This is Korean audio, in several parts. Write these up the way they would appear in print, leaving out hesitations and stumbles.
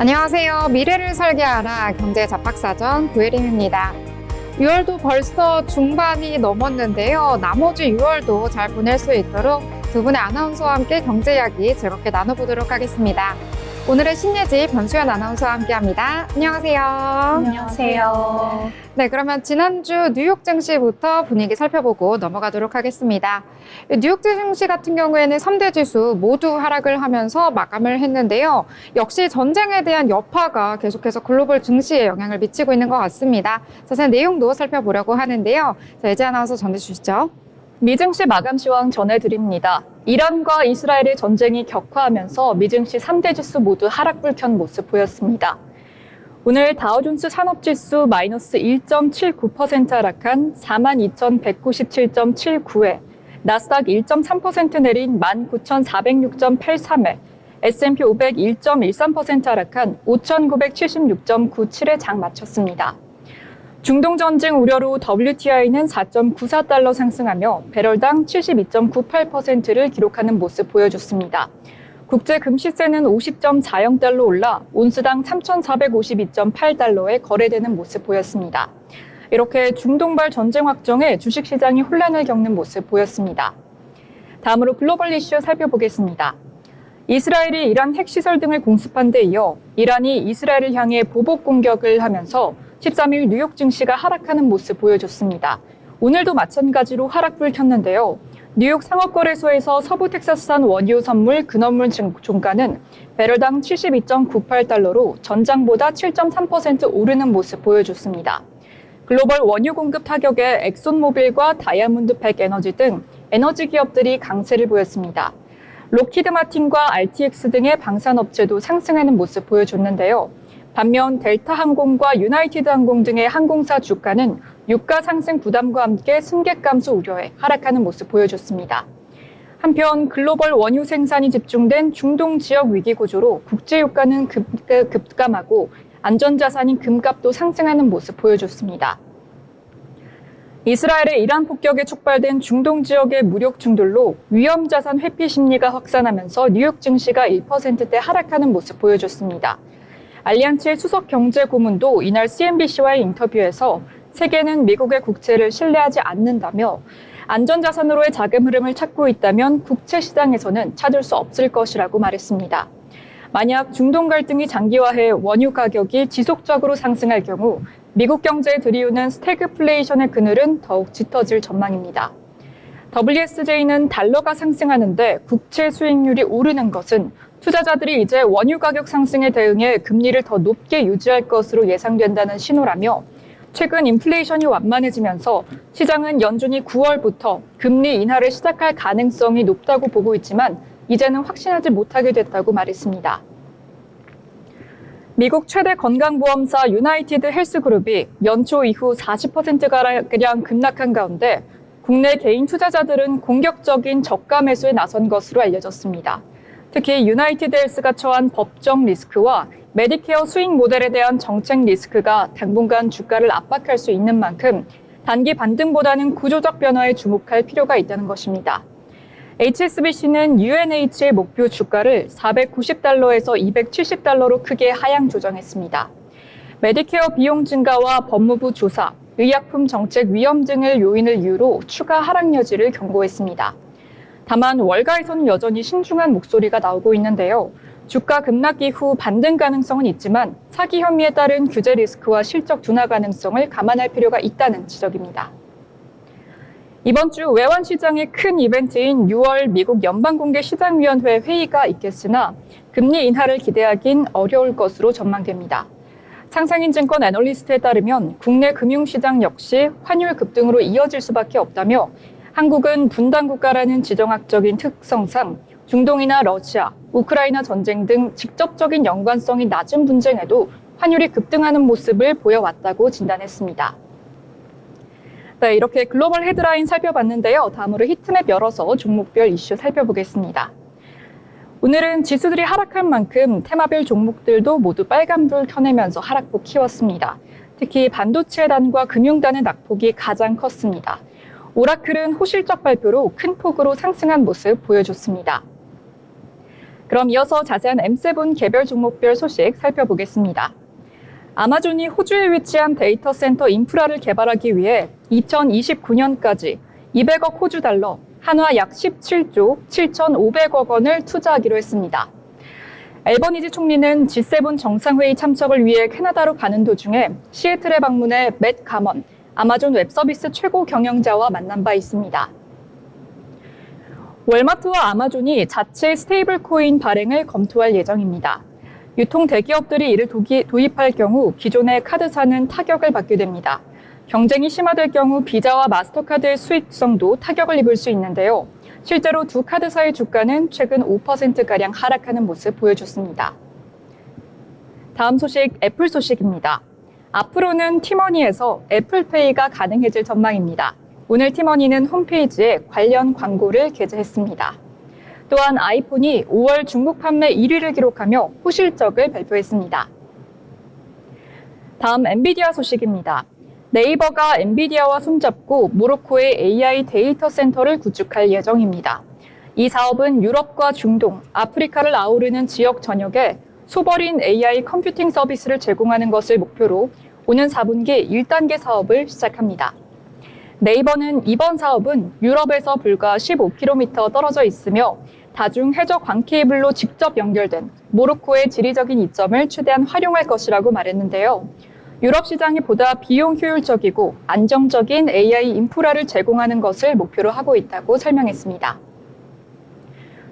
안녕하세요. 미래를 설계하라 경제 잡학사전 구혜림입니다. 6월도 벌써 중반이 넘었는데요. 나머지 6월도 잘 보낼 수 있도록 두 분의 아나운서와 함께 경제 이야기 즐겁게 나눠보도록 하겠습니다. 오늘은 신예지 변수연 아나운서와 함께합니다. 안녕하세요. 안녕하세요. 네, 그러면 지난주 뉴욕 증시부터 분위기 살펴보고 넘어가도록 하겠습니다. 뉴욕 증시 같은 경우에는 3대 지수 모두 하락을 하면서 마감을 했는데요. 역시 전쟁에 대한 여파가 계속해서 글로벌 증시에 영향을 미치고 있는 것 같습니다. 자세한 내용도 살펴보려고 하는데요. 자, 예지 아나운서 전해주시죠. 미증시 마감 시황 전해드립니다. 이란과 이스라엘의 전쟁이 격화하면서 미증시 3대 지수 모두 하락불편 모습 보였습니다. 오늘 다우존스 산업지수 마이너스 1.79% 하락한 42,197.79에 나스닥 1.3% 내린 19,406.83에 S&P 500 1.13% 하락한 5,976.97에 장 마쳤습니다. 중동 전쟁 우려로 WTI는 4.94달러 상승하며 배럴당 72.98%를 기록하는 모습 보여줬습니다. 국제 금시세는 50.40달러 올라 온스당 3,452.8달러에 거래되는 모습 보였습니다. 이렇게 중동발 전쟁 확정에 주식시장이 혼란을 겪는 모습 보였습니다. 다음으로 글로벌 이슈 살펴보겠습니다. 이스라엘이 이란 핵시설 등을 공습한 데 이어 이란이 이스라엘을 향해 보복 공격을 하면서 13일 뉴욕 증시가 하락하는 모습 보여줬습니다. 오늘도 마찬가지로 하락불 켰는데요. 뉴욕 상업거래소에서 서부 텍사스산 원유 선물 근원물 종가는 배럴당 72.98달러로 전장보다 7.3% 오르는 모습 보여줬습니다. 글로벌 원유 공급 타격에 엑손모빌과 다이아몬드 백 에너지 등 에너지 기업들이 강세를 보였습니다. 록히드 마틴과 RTX 등의 방산업체도 상승하는 모습 보여줬는데요. 반면 델타 항공과 유나이티드 항공 등의 항공사 주가는 유가 상승 부담과 함께 승객 감소 우려에 하락하는 모습 보여줬습니다. 한편 글로벌 원유 생산이 집중된 중동 지역 위기 구조로 국제 유가는 급감하고 안전자산인 금값도 상승하는 모습 보여줬습니다. 이스라엘의 이란 폭격에 촉발된 중동 지역의 무력 충돌로 위험자산 회피 심리가 확산하면서 뉴욕 증시가 1%대 하락하는 모습 보여줬습니다. 알리안츠의 수석 경제 고문도 이날 CNBC와의 인터뷰에서 세계는 미국의 국채를 신뢰하지 않는다며 안전자산으로의 자금 흐름을 찾고 있다면 국채 시장에서는 찾을 수 없을 것이라고 말했습니다. 만약 중동 갈등이 장기화해 원유 가격이 지속적으로 상승할 경우 미국 경제에 들이우는 스태그플레이션의 그늘은 더욱 짙어질 전망입니다. WSJ는 달러가 상승하는데 국채 수익률이 오르는 것은 투자자들이 이제 원유 가격 상승에 대응해 금리를 더 높게 유지할 것으로 예상된다는 신호라며 최근 인플레이션이 완만해지면서 시장은 연준이 9월부터 금리 인하를 시작할 가능성이 높다고 보고 있지만 이제는 확신하지 못하게 됐다고 말했습니다. 미국 최대 건강보험사 유나이티드 헬스그룹이 연초 이후 40%가량 급락한 가운데 국내 개인 투자자들은 공격적인 저가 매수에 나선 것으로 알려졌습니다. 특히 유나이티드 헬스가 처한 법적 리스크와 메디케어 수익 모델에 대한 정책 리스크가 당분간 주가를 압박할 수 있는 만큼 단기 반등보다는 구조적 변화에 주목할 필요가 있다는 것입니다. HSBC는 UNH의 목표 주가를 490달러에서 270달러로 크게 하향 조정했습니다. 메디케어 비용 증가와 법무부 조사, 의약품 정책 위험 등을 요인을 이유로 추가 하락 여지를 경고했습니다. 다만 월가에서는 여전히 신중한 목소리가 나오고 있는데요. 주가 급락 이후 반등 가능성은 있지만 사기 혐의에 따른 규제 리스크와 실적 둔화 가능성을 감안할 필요가 있다는 지적입니다. 이번 주 외환 시장의 큰 이벤트인 6월 미국 연방공개시장위원회 회의가 있겠으나 금리 인하를 기대하긴 어려울 것으로 전망됩니다. 상상인증권 애널리스트에 따르면 국내 금융시장 역시 환율 급등으로 이어질 수밖에 없다며 한국은 분단국가라는 지정학적인 특성상 중동이나 러시아, 우크라이나 전쟁 등 직접적인 연관성이 낮은 분쟁에도 환율이 급등하는 모습을 보여왔다고 진단했습니다. 네, 이렇게 글로벌 헤드라인 살펴봤는데요. 다음으로 히트맵 열어서 종목별 이슈 살펴보겠습니다. 오늘은 지수들이 하락한 만큼 테마별 종목들도 모두 빨간불 켜내면서 하락폭 키웠습니다. 특히 반도체단과 금융단의 낙폭이 가장 컸습니다. 오라클은 호실적 발표로 큰 폭으로 상승한 모습 보여줬습니다. 그럼 이어서 자세한 M7 개별 종목별 소식 살펴보겠습니다. 아마존이 호주에 위치한 데이터 센터 인프라를 개발하기 위해 2029년까지 200억 호주 달러, 한화 약 17조 7,500억 원을 투자하기로 했습니다. 앨버니지 총리는 G7 정상회의 참석을 위해 캐나다로 가는 도중에 시애틀에 방문해 맷 가먼, 아마존 웹서비스 최고 경영자와 만난 바 있습니다. 월마트와 아마존이 자체 스테이블 코인 발행을 검토할 예정입니다. 유통 대기업들이 이를 도입할 경우 기존의 카드사는 타격을 받게 됩니다. 경쟁이 심화될 경우 비자와 마스터카드의 수익성도 타격을 입을 수 있는데요. 실제로 두 카드사의 주가는 최근 5%가량 하락하는 모습 보여줬습니다. 다음 소식, 애플 소식입니다. 앞으로는 티머니에서 애플페이가 가능해질 전망입니다. 오늘 티머니는 홈페이지에 관련 광고를 게재했습니다. 또한 아이폰이 5월 중국 판매 1위를 기록하며 호실적을 발표했습니다. 다음 엔비디아 소식입니다. 네이버가 엔비디아와 손잡고 모로코의 AI 데이터 센터를 구축할 예정입니다. 이 사업은 유럽과 중동, 아프리카를 아우르는 지역 전역에 소버린 AI 컴퓨팅 서비스를 제공하는 것을 목표로 오는 4분기 1단계 사업을 시작합니다. 네이버는 이번 사업은 유럽에서 불과 15km 떨어져 있으며 다중 해저 광 케이블로 직접 연결된 모로코의 지리적인 이점을 최대한 활용할 것이라고 말했는데요. 유럽 시장이 보다 비용 효율적이고 안정적인 AI 인프라를 제공하는 것을 목표로 하고 있다고 설명했습니다.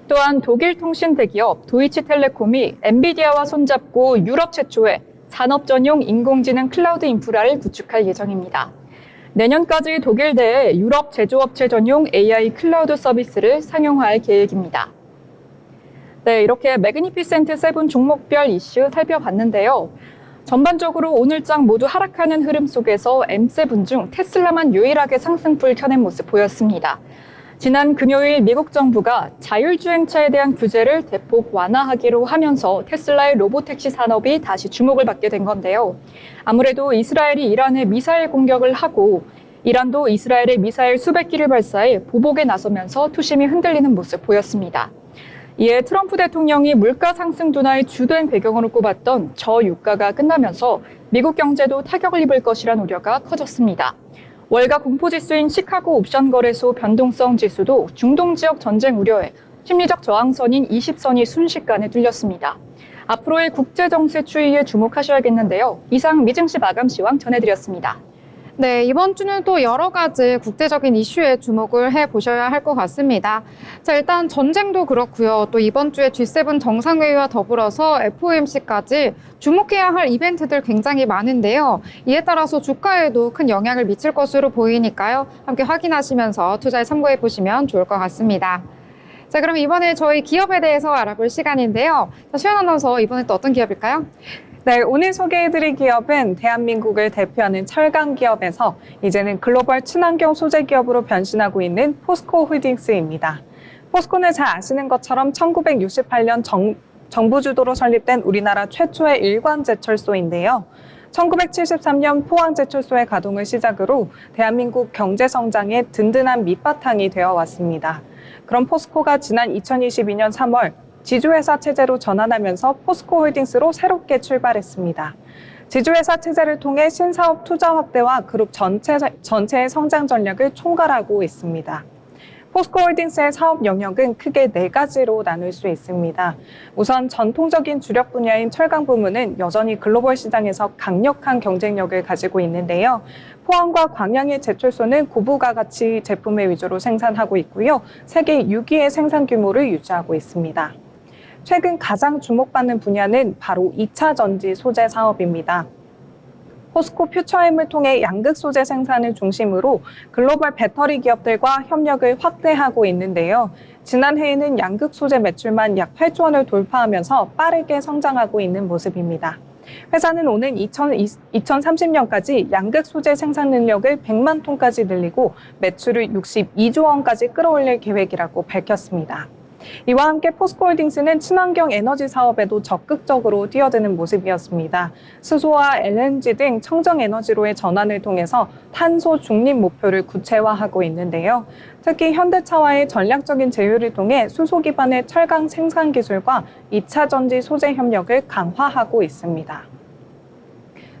또한 독일 통신 대기업 도이치텔레콤이 엔비디아와 손잡고 유럽 최초의 산업 전용 인공지능 클라우드 인프라를 구축할 예정입니다. 내년까지 독일 내에 유럽 제조업체 전용 AI 클라우드 서비스를 상용화할 계획입니다. 네, 이렇게 매그니피센트 7 종목별 이슈 살펴봤는데요. 전반적으로 오늘장 모두 하락하는 흐름 속에서 M7 중 테슬라만 유일하게 상승불 켜낸 모습 보였습니다. 지난 금요일 미국 정부가 자율주행차에 대한 규제를 대폭 완화하기로 하면서 테슬라의 로보택시 산업이 다시 주목을 받게 된 건데요. 아무래도 이스라엘이 이란에 미사일 공격을 하고 이란도 이스라엘의 미사일 수백 기를 발사해 보복에 나서면서 투심이 흔들리는 모습 보였습니다. 이에 트럼프 대통령이 물가 상승 둔화의 주된 배경으로 꼽았던 저유가가 끝나면서 미국 경제도 타격을 입을 것이란 우려가 커졌습니다. 월가 공포지수인 시카고 옵션 거래소 변동성 지수도 중동 지역 전쟁 우려에 심리적 저항선인 20선이 순식간에 뚫렸습니다. 앞으로의 국제정세 추이에 주목하셔야겠는데요. 이상 미증시 마감 시황 전해드렸습니다. 네, 이번 주는 또 여러 가지 국제적인 이슈에 주목을 해보셔야 할 것 같습니다. 자, 일단 전쟁도 그렇고요. 또 이번 주에 G7 정상회의와 더불어서 FOMC까지 주목해야 할 이벤트들 굉장히 많은데요. 이에 따라서 주가에도 큰 영향을 미칠 것으로 보이니까요. 함께 확인하시면서 투자에 참고해 보시면 좋을 것 같습니다. 자, 그럼 이번에 저희 기업에 대해서 알아볼 시간인데요. 자, 수연 아나운서, 이번에 또 어떤 기업일까요? 네, 오늘 소개해드릴 기업은 대한민국을 대표하는 철강 기업에서 이제는 글로벌 친환경 소재 기업으로 변신하고 있는 포스코 홀딩스입니다. 포스코는 잘 아시는 것처럼 1968년 정부 주도로 설립된 우리나라 최초의 일관 제철소인데요. 1973년 포항제철소의 가동을 시작으로 대한민국 경제 성장의 든든한 밑바탕이 되어 왔습니다. 그럼 포스코가 지난 2022년 3월 지주회사 체제로 전환하면서 포스코 홀딩스로 새롭게 출발했습니다. 지주회사 체제를 통해 신사업 투자 확대와 그룹 전체의 성장 전략을 총괄하고 있습니다. 포스코 홀딩스의 사업 영역은 크게 4가지로 나눌 수 있습니다. 우선 전통적인 주력 분야인 철강 부문은 여전히 글로벌 시장에서 강력한 경쟁력을 가지고 있는데요. 포항과 광양의 제철소는 고부가 가치 제품을 위주로 생산하고 있고요. 세계 6위의 생산 규모를 유지하고 있습니다. 최근 가장 주목받는 분야는 바로 2차 전지 소재 사업입니다. 포스코 퓨처엠을 통해 양극 소재 생산을 중심으로 글로벌 배터리 기업들과 협력을 확대하고 있는데요. 지난해에는 양극 소재 매출만 약 8조 원을 돌파하면서 빠르게 성장하고 있는 모습입니다. 회사는 오는 2030년까지 양극 소재 생산 능력을 100만 톤까지 늘리고 매출을 62조 원까지 끌어올릴 계획이라고 밝혔습니다. 이와 함께 포스코홀딩스는 친환경 에너지 사업에도 적극적으로 뛰어드는 모습이었습니다. 수소와 LNG 등 청정 에너지로의 전환을 통해서 탄소 중립 목표를 구체화하고 있는데요. 특히 현대차와의 전략적인 제휴를 통해 수소 기반의 철강 생산 기술과 2차 전지 소재 협력을 강화하고 있습니다.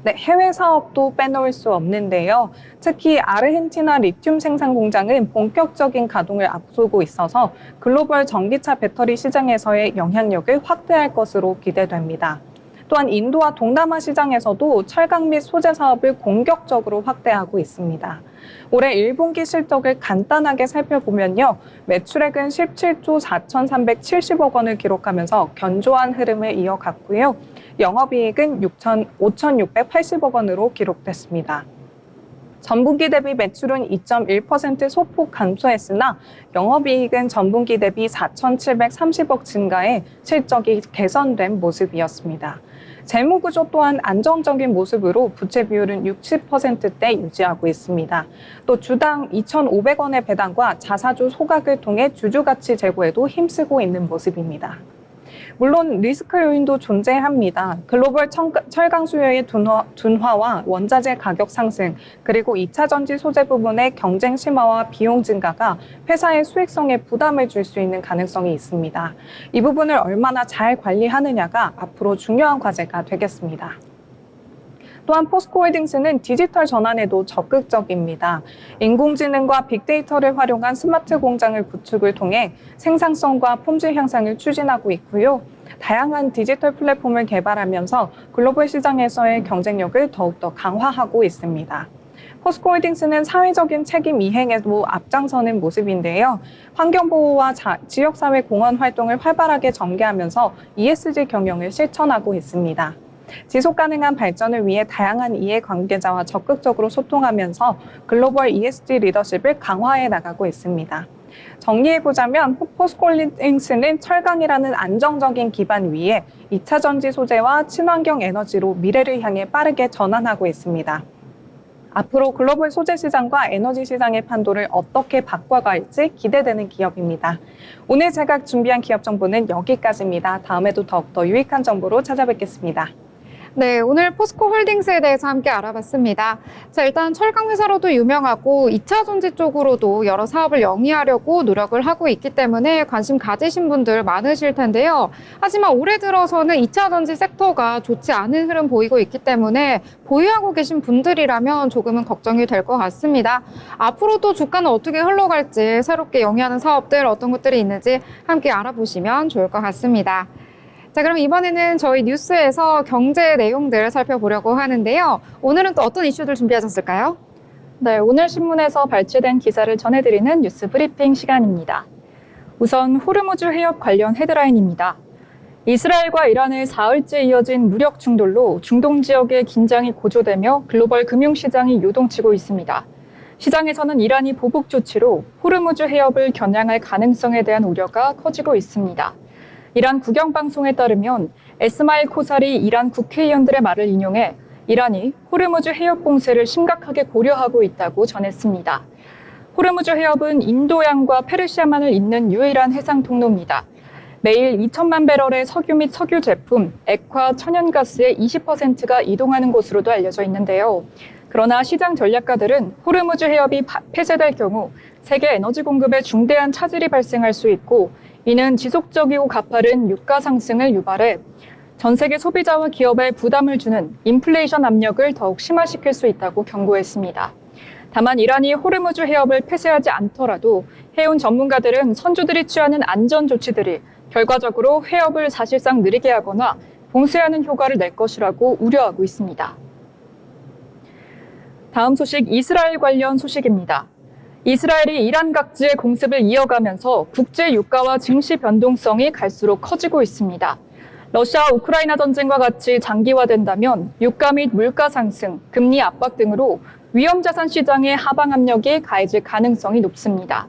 네, 해외 사업도 빼놓을 수 없는데요. 특히 아르헨티나 리튬 생산 공장은 본격적인 가동을 앞두고 있어서 글로벌 전기차 배터리 시장에서의 영향력을 확대할 것으로 기대됩니다. 또한 인도와 동남아 시장에서도 철강 및 소재 사업을 공격적으로 확대하고 있습니다. 올해 1분기 실적을 간단하게 살펴보면요. 매출액은 17조 4,370억 원을 기록하면서 견조한 흐름을 이어갔고요. 영업이익은 5,680억 원으로 기록됐습니다. 전분기 대비 매출은 2.1% 소폭 감소했으나 영업이익은 전분기 대비 4,730억 증가해 실적이 개선된 모습이었습니다. 재무구조 또한 안정적인 모습으로 부채 비율은 60%대 유지하고 있습니다. 또 주당 2,500원의 배당과 자사주 소각을 통해 주주가치 제고에도 힘쓰고 있는 모습입니다. 물론 리스크 요인도 존재합니다. 글로벌 철강 수요의 둔화와 원자재 가격 상승, 그리고 2차 전지 소재 부분의 경쟁 심화와 비용 증가가 회사의 수익성에 부담을 줄 수 있는 가능성이 있습니다. 이 부분을 얼마나 잘 관리하느냐가 앞으로 중요한 과제가 되겠습니다. 또한 포스코홀딩스는 디지털 전환에도 적극적입니다. 인공지능과 빅데이터를 활용한 스마트 공장을 구축을 통해 생산성과 품질 향상을 추진하고 있고요. 다양한 디지털 플랫폼을 개발하면서 글로벌 시장에서의 경쟁력을 더욱더 강화하고 있습니다. 포스코홀딩스는 사회적인 책임 이행에도 앞장서는 모습인데요. 환경보호와 지역사회 공헌 활동을 활발하게 전개하면서 ESG 경영을 실천하고 있습니다. 지속가능한 발전을 위해 다양한 이해관계자와 적극적으로 소통하면서 글로벌 ESG 리더십을 강화해 나가고 있습니다. 정리해보자면 포스코홀딩스는 철강이라는 안정적인 기반 위에 2차 전지 소재와 친환경 에너지로 미래를 향해 빠르게 전환하고 있습니다. 앞으로 글로벌 소재 시장과 에너지 시장의 판도를 어떻게 바꿔갈지 기대되는 기업입니다. 오늘 제가 준비한 기업 정보는 여기까지입니다. 다음에도 더욱더 유익한 정보로 찾아뵙겠습니다. 네, 오늘 포스코홀딩스에 대해서 함께 알아봤습니다. 자, 일단 철강 회사로도 유명하고 2차 전지 쪽으로도 여러 사업을 영위하려고 노력을 하고 있기 때문에 관심 가지신 분들 많으실 텐데요. 하지만 올해 들어서는 2차 전지 섹터가 좋지 않은 흐름 보이고 있기 때문에 보유하고 계신 분들이라면 조금은 걱정이 될 것 같습니다. 앞으로도 주가는 어떻게 흘러갈지 새롭게 영위하는 사업들 어떤 것들이 있는지 함께 알아보시면 좋을 것 같습니다. 자, 그럼 이번에는 저희 뉴스에서 경제 내용들 살펴보려고 하는데요. 오늘은 또 어떤 이슈들 준비하셨을까요? 네, 오늘 신문에서 발췌된 기사를 전해드리는 뉴스 브리핑 시간입니다. 우선 호르무즈 해협 관련 헤드라인입니다. 이스라엘과 이란의 사흘째 이어진 무력 충돌로 중동 지역의 긴장이 고조되며 글로벌 금융시장이 요동치고 있습니다. 시장에서는 이란이 보복 조치로 호르무즈 해협을 겨냥할 가능성에 대한 우려가 커지고 있습니다. 이란 국영방송에 따르면 에스마일 코살이 이란 국회의원들의 말을 인용해 이란이 호르무즈 해협 봉쇄를 심각하게 고려하고 있다고 전했습니다. 호르무즈 해협은 인도양과 페르시아만을 잇는 유일한 해상 통로입니다. 매일 2천만 배럴의 석유 및 석유 제품, 액화, 천연가스의 20%가 이동하는 곳으로도 알려져 있는데요. 그러나 시장 전략가들은 호르무즈 해협이 폐쇄될 경우 세계 에너지 공급에 중대한 차질이 발생할 수 있고 이는 지속적이고 가파른 유가 상승을 유발해 전 세계 소비자와 기업에 부담을 주는 인플레이션 압력을 더욱 심화시킬 수 있다고 경고했습니다. 다만 이란이 호르무즈 해협을 폐쇄하지 않더라도 해운 전문가들은 선주들이 취하는 안전 조치들이 결과적으로 해협을 사실상 느리게 하거나 봉쇄하는 효과를 낼 것이라고 우려하고 있습니다. 다음 소식 이스라엘 관련 소식입니다. 이스라엘이 이란 각지의 공습을 이어가면서 국제 유가와 증시 변동성이 갈수록 커지고 있습니다. 러시아 우크라이나 전쟁과 같이 장기화된다면 유가 및 물가 상승, 금리 압박 등으로 위험자산 시장의 하방 압력이 가해질 가능성이 높습니다.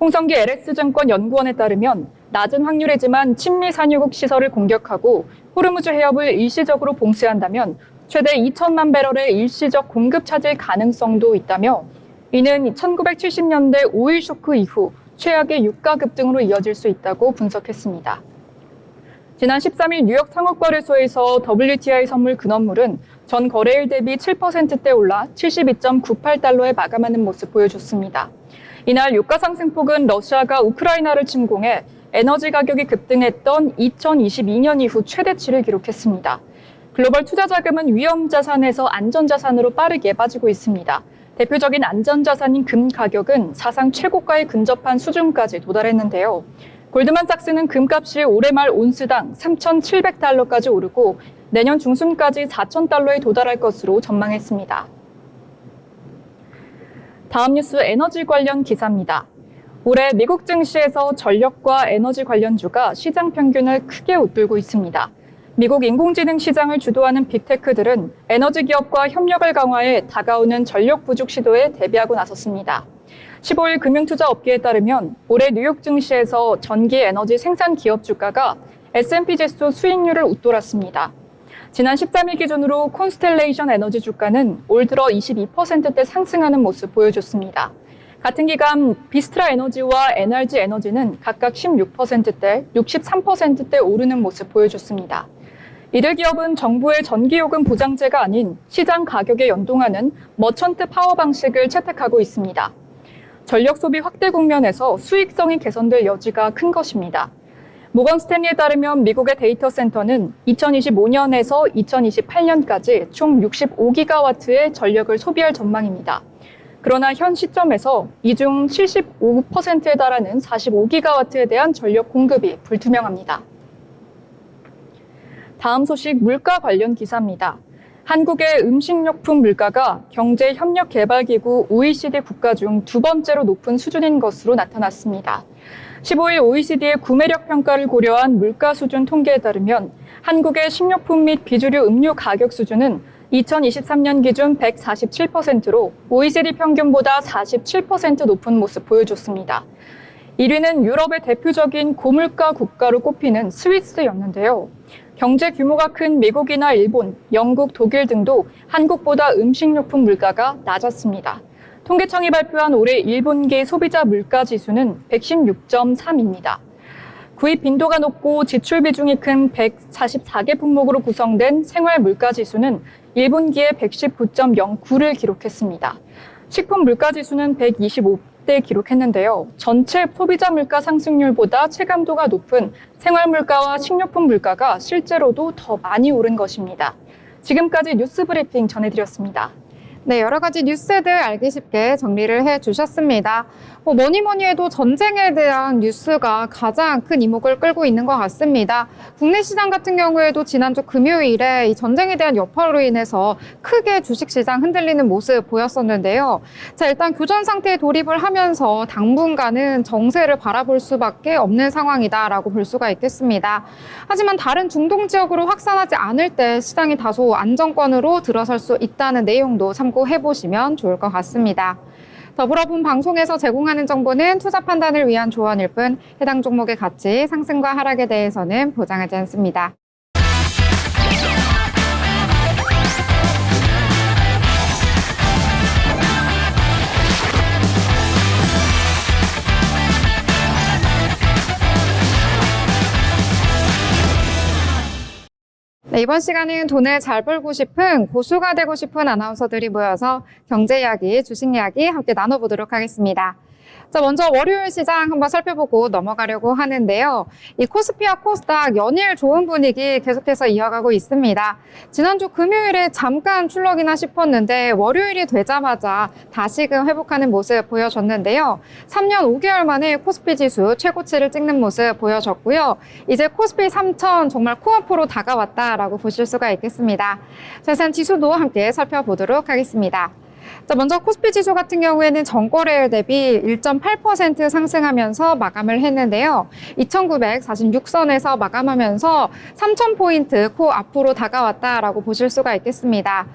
홍성기 LS증권 연구원에 따르면 낮은 확률이지만 친미 산유국 시설을 공격하고 호르무즈 해협을 일시적으로 봉쇄한다면 최대 2천만 배럴의 일시적 공급 차질 가능성도 있다며 이는 1970년대 오일 쇼크 이후 최악의 유가 급등으로 이어질 수 있다고 분석했습니다. 지난 13일 뉴욕 상업거래소에서 WTI 선물 근원물은 전 거래일 대비 7%대 올라 72.98달러에 마감하는 모습 보여줬습니다. 이날 유가 상승폭은 러시아가 우크라이나를 침공해 에너지 가격이 급등했던 2022년 이후 최대치를 기록했습니다. 글로벌 투자자금은 위험자산에서 안전자산으로 빠르게 빠지고 있습니다. 대표적인 안전자산인 금 가격은 사상 최고가에 근접한 수준까지 도달했는데요. 골드만삭스는 금값이 올해 말 온스당 3,700달러까지 오르고 내년 중순까지 4,000달러에 도달할 것으로 전망했습니다. 다음 뉴스 에너지 관련 기사입니다. 올해 미국 증시에서 전력과 에너지 관련주가 시장 평균을 크게 웃돌고 있습니다. 미국 인공지능 시장을 주도하는 빅테크들은 에너지 기업과 협력을 강화해 다가오는 전력 부족 시도에 대비하고 나섰습니다. 15일 금융투자업계에 따르면 올해 뉴욕 증시에서 전기 에너지 생산 기업 주가가 S&P 지수 수익률을 웃돌았습니다. 지난 13일 기준으로 콘스텔레이션 에너지 주가는 올 들어 22%대 상승하는 모습 보여줬습니다. 같은 기간 비스트라 에너지와 NRG 에너지는 각각 16%대, 63%대 오르는 모습 보여줬습니다. 이들 기업은 정부의 전기요금 보장제가 아닌 시장 가격에 연동하는 머천트 파워 방식을 채택하고 있습니다. 전력 소비 확대 국면에서 수익성이 개선될 여지가 큰 것입니다. 모건 스탠리에 따르면 미국의 데이터 센터는 2025년에서 2028년까지 총 65기가와트의 전력을 소비할 전망입니다. 그러나 현 시점에서 이 중 75%에 달하는 45기가와트에 대한 전력 공급이 불투명합니다. 다음 소식 물가 관련 기사입니다. 한국의 음식료품 물가가 경제협력개발기구 OECD 국가 중 두 번째로 높은 수준인 것으로 나타났습니다. 15일 OECD의 구매력 평가를 고려한 물가 수준 통계에 따르면 한국의 식료품 및 비주류 음료 가격 수준은 2023년 기준 147%로 OECD 평균보다 47% 높은 모습 보여줬습니다. 1위는 유럽의 대표적인 고물가 국가로 꼽히는 스위스였는데요. 경제 규모가 큰 미국이나 일본, 영국, 독일 등도 한국보다 음식료품 물가가 낮았습니다. 통계청이 발표한 올해 1분기 소비자 물가 지수는 116.3입니다. 구입 빈도가 높고 지출 비중이 큰 144개 품목으로 구성된 생활 물가 지수는 1분기에 119.09를 기록했습니다. 식품 물가 지수는 125대 기록했는데요. 전체 소비자 물가 상승률보다 체감도가 높은 생활 물가와 식료품 물가가 실제로도 더 많이 오른 것입니다. 지금까지 뉴스 브리핑 전해드렸습니다. 네, 여러 가지 뉴스들 알기 쉽게 정리를 해주셨습니다. 뭐니 해도 전쟁에 대한 뉴스가 가장 큰 이목을 끌고 있는 것 같습니다. 국내 시장 같은 경우에도 지난주 금요일에 이 전쟁에 대한 여파로 인해서 크게 주식시장 흔들리는 모습 보였었는데요. 자, 일단 교전 상태에 돌입을 하면서 당분간은 정세를 바라볼 수밖에 없는 상황이다라고 볼 수가 있겠습니다. 하지만 다른 중동 지역으로 확산하지 않을 때 시장이 다소 안정권으로 들어설 수 있다는 내용도 참고해보시면 좋을 것 같습니다. 더불어본 방송에서 제공하는 정보는 투자 판단을 위한 조언일 뿐 해당 종목의 가치, 상승과 하락에 대해서는 보장하지 않습니다. 네, 이번 시간은 돈을 잘 벌고 싶은 고수가 되고 싶은 아나운서들이 모여서 경제 이야기, 주식 이야기 함께 나눠보도록 하겠습니다. 자, 먼저 월요일 시장 한번 살펴보고 넘어가려고 하는데요. 이 코스피와 코스닥 연일 좋은 분위기 계속해서 이어가고 있습니다. 지난주 금요일에 잠깐 출렁이나 싶었는데 월요일이 되자마자 다시금 회복하는 모습 보여줬는데요. 3년 5개월 만에 코스피 지수 최고치를 찍는 모습 보여줬고요. 이제 코스피 3,000 정말 코앞으로 다가왔다라고 보실 수가 있겠습니다. 자세한 지수도 함께 살펴보도록 하겠습니다. 자, 먼저 코스피 지수 같은 경우에는 전거래일 대비 1.8% 상승하면서 마감을 했는데요. 2,946선에서 마감하면서 3,000포인트 코앞으로 다가왔다라고 보실 수가 있겠습니다.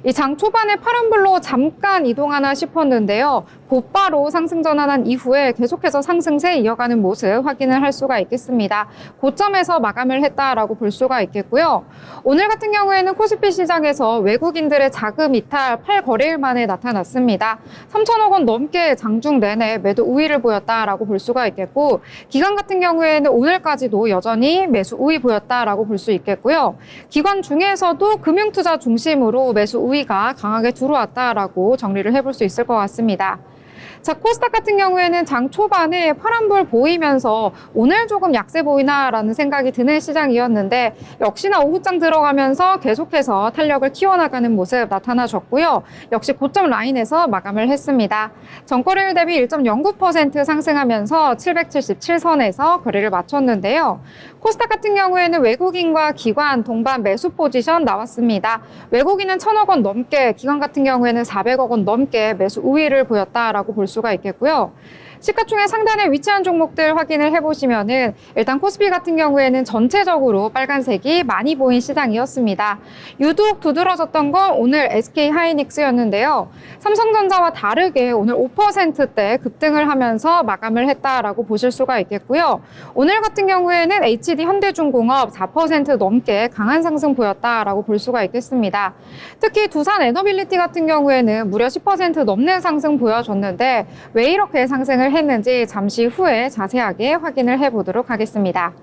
이 장 초반에 파란불로 잠깐 이동하나 싶었는데요. 곧바로 상승 전환한 이후에 계속해서 상승세 이어가는 모습 확인을 할 수가 있겠습니다. 고점에서 마감을 했다라고 볼 수가 있겠고요. 오늘 같은 경우에는 코스피 시장에서 외국인들의 자금 이탈 8거래일 만에 나타났습니다. 3천억 원 넘게 장중 내내 매도 우위를 보였다라고 볼 수가 있겠고, 기관 같은 경우에는 오늘까지도 여전히 매수 우위 보였다라고 볼 수 있겠고요. 기관 중에서도 금융투자 중심으로 매수 우위가 강하게 들어왔다라고 정리를 해볼 수 있을 것 같습니다. 자, 코스닥 같은 경우에는 장 초반에 파란불 보이면서 오늘 조금 약세 보이나라는 생각이 드는 시장이었는데, 역시나 오후장 들어가면서 계속해서 탄력을 키워나가는 모습 나타나줬고요. 역시 고점 라인에서 마감을 했습니다. 전거래일 대비 1.09% 상승하면서 777선에서 거래를 마쳤는데요. 코스닥 같은 경우에는 외국인과 기관 동반 매수 포지션 나왔습니다. 외국인은 1,000억 원 넘게, 기관 같은 경우에는 400억 원 넘게 매수 우위를 보였다라고 볼 수가 있겠고요. 시가총액 상단에 위치한 종목들 확인을 해보시면은 일단 코스피 같은 경우에는 전체적으로 빨간색이 많이 보인 시장이었습니다. 유독 두드러졌던 건 오늘 SK 하이닉스였는데요. 삼성전자와 다르게 오늘 5%대 급등을 하면서 마감을 했다라고 보실 수가 있겠고요. 오늘 같은 경우에는 HD 현대중공업 4% 넘게 강한 상승 보였다라고 볼 수가 있겠습니다. 특히 두산 에너빌리티 같은 경우에는 무려 10% 넘는 상승 보여줬는데, 왜 이렇게 상승을 했는지 잠시 후에 자세하게 확인을 해보도록 하겠습니다.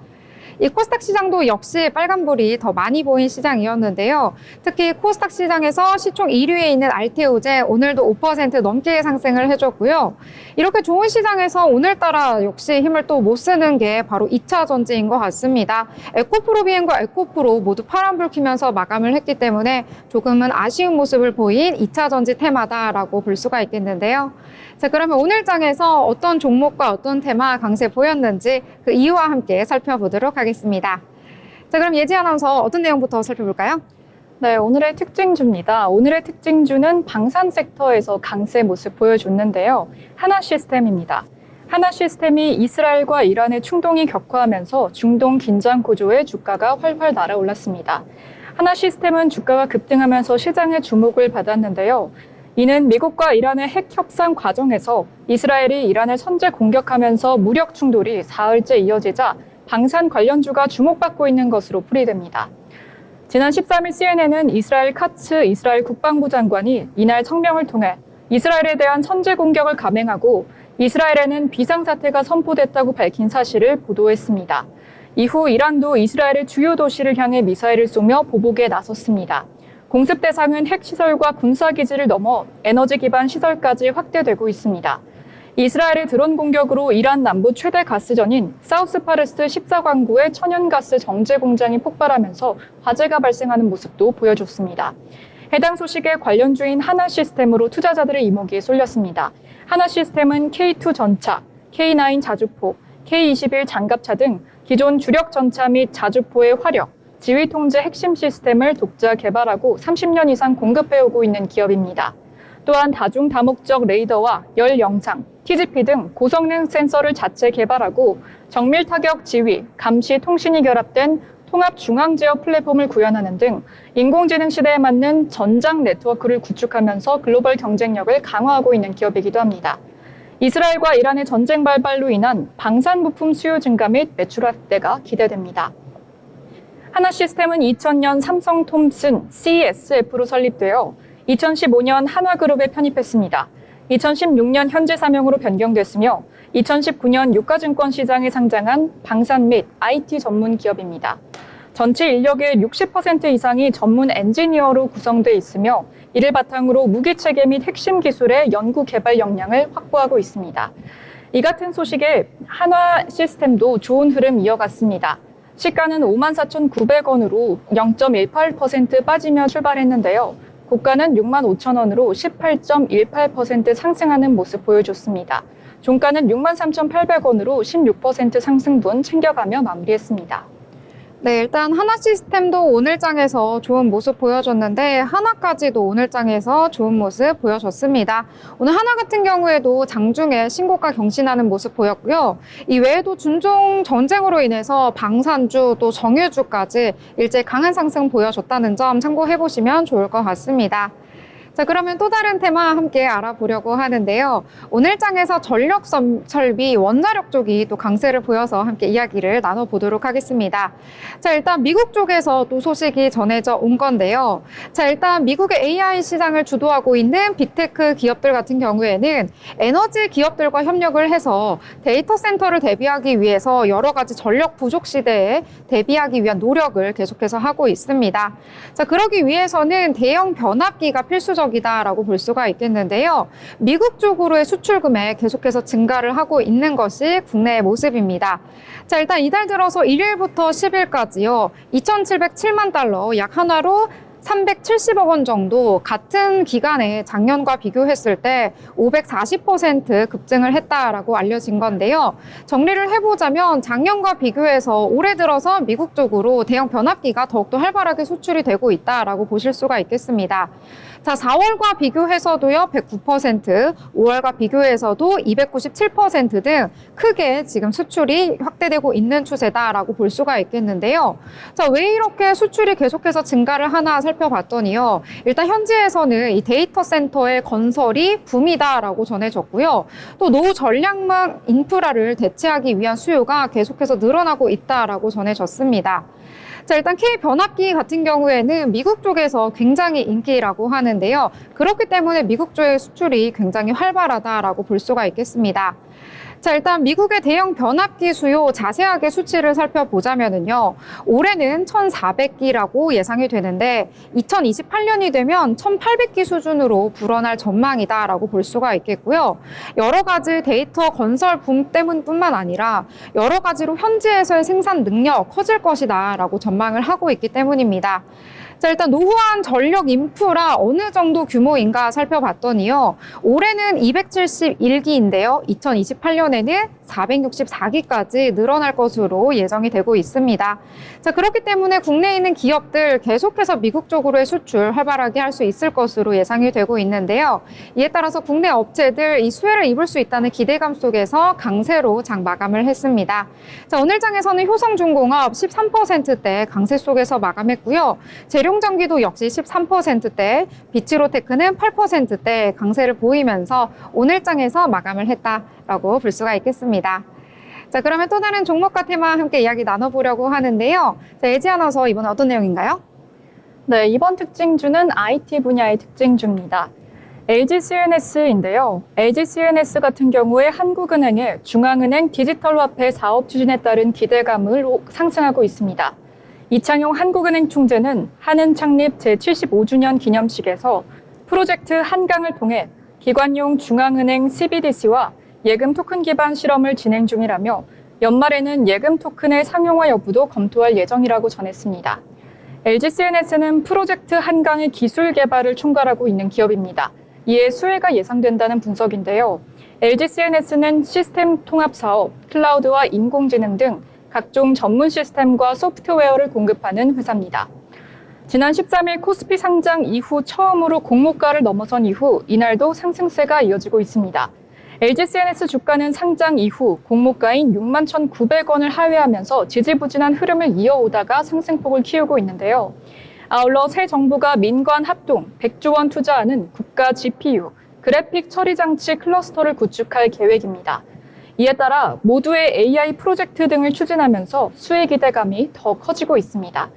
이 코스닥 시장도 역시 빨간불이 더 많이 보인 시장이었는데요. 특히 코스닥 시장에서 시총 1위에 있는 알테오제 오늘도 5% 넘게 상승을 해줬고요. 이렇게 좋은 시장에서 오늘따라 역시 힘을 또 못 쓰는 게 바로 2차 전지인 것 같습니다. 에코프로비엔과 에코프로 모두 파란불 켜면서 마감을 했기 때문에 조금은 아쉬운 모습을 보인 2차 전지 테마다라고 볼 수가 있겠는데요. 자, 그러면 오늘 장에서 어떤 종목과 어떤 테마 강세 보였는지 그 이유와 함께 살펴보도록 하겠습니다. 자, 그럼 예지 아나운서 어떤 내용부터 살펴볼까요? 네, 오늘의 특징주입니다. 오늘의 특징주는 방산 섹터에서 강세 모습 보여줬는데요. 하나시스템입니다. 하나시스템이 이스라엘과 이란의 충동이 격화하면서 중동 긴장 구조에 주가가 활활 날아올랐습니다. 하나시스템은 주가가 급등하면서 시장의 주목을 받았는데요. 이는 미국과 이란의 핵 협상 과정에서 이스라엘이 이란을 선제 공격하면서 무력 충돌이 사흘째 이어지자 방산 관련주가 주목받고 있는 것으로 풀이됩니다. 지난 13일 CNN은 이스라엘 카츠 이스라엘 국방부 장관이 이날 성명을 통해 이스라엘에 대한 선제 공격을 감행하고 이스라엘에는 비상사태가 선포됐다고 밝힌 사실을 보도했습니다. 이후 이란도 이스라엘의 주요 도시를 향해 미사일을 쏘며 보복에 나섰습니다. 공습 대상은 핵시설과 군사기지를 넘어 에너지 기반 시설까지 확대되고 있습니다. 이스라엘의 드론 공격으로 이란 남부 최대 가스전인 사우스파르스 14광구의 천연가스 정제 공장이 폭발하면서 화재가 발생하는 모습도 보여줬습니다. 해당 소식에 관련주인 하나시스템으로 투자자들의 이목이 쏠렸습니다. 하나시스템은 K2 전차, K9 자주포, K21 장갑차 등 기존 주력 전차 및 자주포의 화력, 지휘 통제 핵심 시스템을 독자 개발하고 30년 이상 공급해오고 있는 기업입니다. 또한 다중 다목적 레이더와 열 영상, TGP 등 고성능 센서를 자체 개발하고 정밀 타격 지휘, 감시 통신이 결합된 통합 중앙 제어 플랫폼을 구현하는 등 인공지능 시대에 맞는 전장 네트워크를 구축하면서 글로벌 경쟁력을 강화하고 있는 기업이기도 합니다. 이스라엘과 이란의 전쟁 발발로 인한 방산 부품 수요 증가 및 매출 확대가 기대됩니다. 하나시스템은 2000년 삼성 톰슨 CSF로 설립되어 2015년 한화그룹에 편입했습니다. 2016년 현재 사명으로 변경됐으며 2019년 유가증권 시장에 상장한 방산 및 IT 전문 기업입니다. 전체 인력의 60% 이상이 전문 엔지니어로 구성돼 있으며 이를 바탕으로 무기체계 및 핵심 기술의 연구 개발 역량을 확보하고 있습니다. 이 같은 소식에 한화시스템도 좋은 흐름 이어갔습니다. 시가는 54,900원으로 0.18% 빠지며 출발했는데요. 고가는 65,000원으로 18.18% 상승하는 모습 보여줬습니다. 종가는 63,800원으로 16% 상승분 챙겨가며 마무리했습니다. 네, 일단 하나시스템도 오늘 장에서 좋은 모습 보여줬는데 하나까지도 오늘 장에서 좋은 모습 보여줬습니다. 오늘 하나 같은 경우에도 장중에 신고가 경신하는 모습 보였고요. 이 외에도 중동 전쟁으로 인해서 방산주 또 정유주까지 일제 강한 상승 보여줬다는 점 참고해보시면 좋을 것 같습니다. 자, 그러면 또 다른 테마 함께 알아보려고 하는데요. 오늘 장에서 전력 설비, 원자력 쪽이 또 강세를 보여서 함께 이야기를 나눠보도록 하겠습니다. 자, 일단 미국 쪽에서 또 소식이 전해져 온 건데요. 자, 일단 미국의 AI 시장을 주도하고 있는 빅테크 기업들 같은 경우에는 에너지 기업들과 협력을 해서 데이터 센터를 대비하기 위해서 여러 가지 전력 부족 시대에 대비하기 위한 노력을 계속해서 하고 있습니다. 자, 그러기 위해서는 대형 변압기가 필수적이다라고 볼 수가 있겠는데요. 미국 쪽으로의 수출 금액 계속해서 증가를 하고 있는 것이 국내의 모습입니다. 자, 일단 이달 들어서 1일부터 10일까지요. 2,707만 달러, 약 한화로 370억 원 정도 같은 기간에 작년과 비교했을 때 540% 급증을 했다라고 알려진 건데요. 정리를 해보자면 작년과 비교해서 올해 들어서 미국 쪽으로 대형 변압기가 더욱더 활발하게 수출이 되고 있다라고 보실 수가 있겠습니다. 자, 4월과 비교해서도요, 109%, 5월과 비교해서도 297% 등 크게 지금 수출이 확대되고 있는 추세다라고 볼 수가 있겠는데요. 자, 왜 이렇게 수출이 계속해서 증가를 하나 살펴봤더니요. 일단 현지에서는 이 데이터 센터의 건설이 붐이다라고 전해졌고요. 또 노후 전략망 인프라를 대체하기 위한 수요가 계속해서 늘어나고 있다라고 전해졌습니다. 자, 일단 K 변압기 같은 경우에는 미국 쪽에서 굉장히 인기라고 하는데요. 그렇기 때문에 미국 쪽의 수출이 굉장히 활발하다라고 볼 수가 있겠습니다. 자, 일단 미국의 대형 변압기 수요 자세하게 수치를 살펴보자면은요. 올해는 1,400기라고 예상이 되는데 2028년이 되면 1,800기 수준으로 불어날 전망이다라고 볼 수가 있겠고요. 여러 가지 데이터 건설 붐 때문뿐만 아니라 여러 가지로 현지에서의 생산 능력 커질 것이다라고 전망을 하고 있기 때문입니다. 자, 일단 노후한 전력 인프라 어느 정도 규모인가 살펴봤더니요. 올해는 271기인데요. 2028년에는 464기까지 늘어날 것으로 예정이 되고 있습니다. 자, 그렇기 때문에 국내에 있는 기업들 계속해서 미국 쪽으로의 수출 활발하게 할 수 있을 것으로 예상이 되고 있는데요. 이에 따라서 국내 업체들 이 수혜를 입을 수 있다는 기대감 속에서 강세로 장 마감을 했습니다. 자, 오늘 장에서는 효성중공업 13%대 강세 속에서 마감했고요. 재룡전기도 역시 13%대, 비츠로테크는 8%대 강세를 보이면서 오늘 장에서 마감을 했다라고 볼 수가 있겠습니다. 자, 그러면 또 다른 종목과 테마 함께 이야기 나눠보려고 하는데요. 자, 예지 아나운서 이번에 어떤 내용인가요? 네, 이번 특징주는 IT 분야의 특징주입니다. LG CNS인데요. LG CNS 같은 경우에 한국은행의 중앙은행 디지털 화폐 사업 추진에 따른 기대감으로 상승하고 있습니다. 이창용 한국은행 총재는 한은 창립 제75주년 기념식에서 프로젝트 한강을 통해 기관용 중앙은행 CBDC와 예금 토큰 기반 실험을 진행 중이라며 연말에는 예금 토큰의 상용화 여부도 검토할 예정이라고 전했습니다. LG CNS는 프로젝트 한강의 기술 개발을 총괄하고 있는 기업입니다. 이에 수혜가 예상된다는 분석인데요. LG CNS는 시스템 통합 사업, 클라우드와 인공지능 등 각종 전문 시스템과 소프트웨어를 공급하는 회사입니다. 지난 13일 코스피 상장 이후 처음으로 공모가를 넘어선 이후 이날도 상승세가 이어지고 있습니다. LG CNS 주가는 상장 이후 공모가인 61,900원을 하회하면서 지지부진한 흐름을 이어오다가 상승폭을 키우고 있는데요. 아울러 새 정부가 민관 합동 100조 원 투자하는 국가 GPU, 그래픽 처리 장치 클러스터를 구축할 계획입니다. 이에 따라 모두의 AI 프로젝트 등을 추진하면서 수혜 기대감이 더 커지고 있습니다.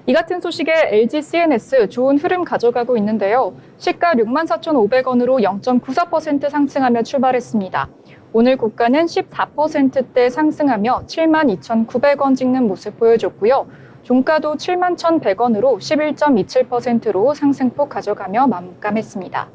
이 같은 소식에 LG CNS 좋은 흐름 가져가고 있는데요. 시가 64,500원으로 0.94% 상승하며 출발했습니다. 오늘 고가는 14%대 상승하며 72,900원 찍는 모습 보여줬고요. 종가도 71,100원으로 11.27%로 상승폭 가져가며 마감했습니다.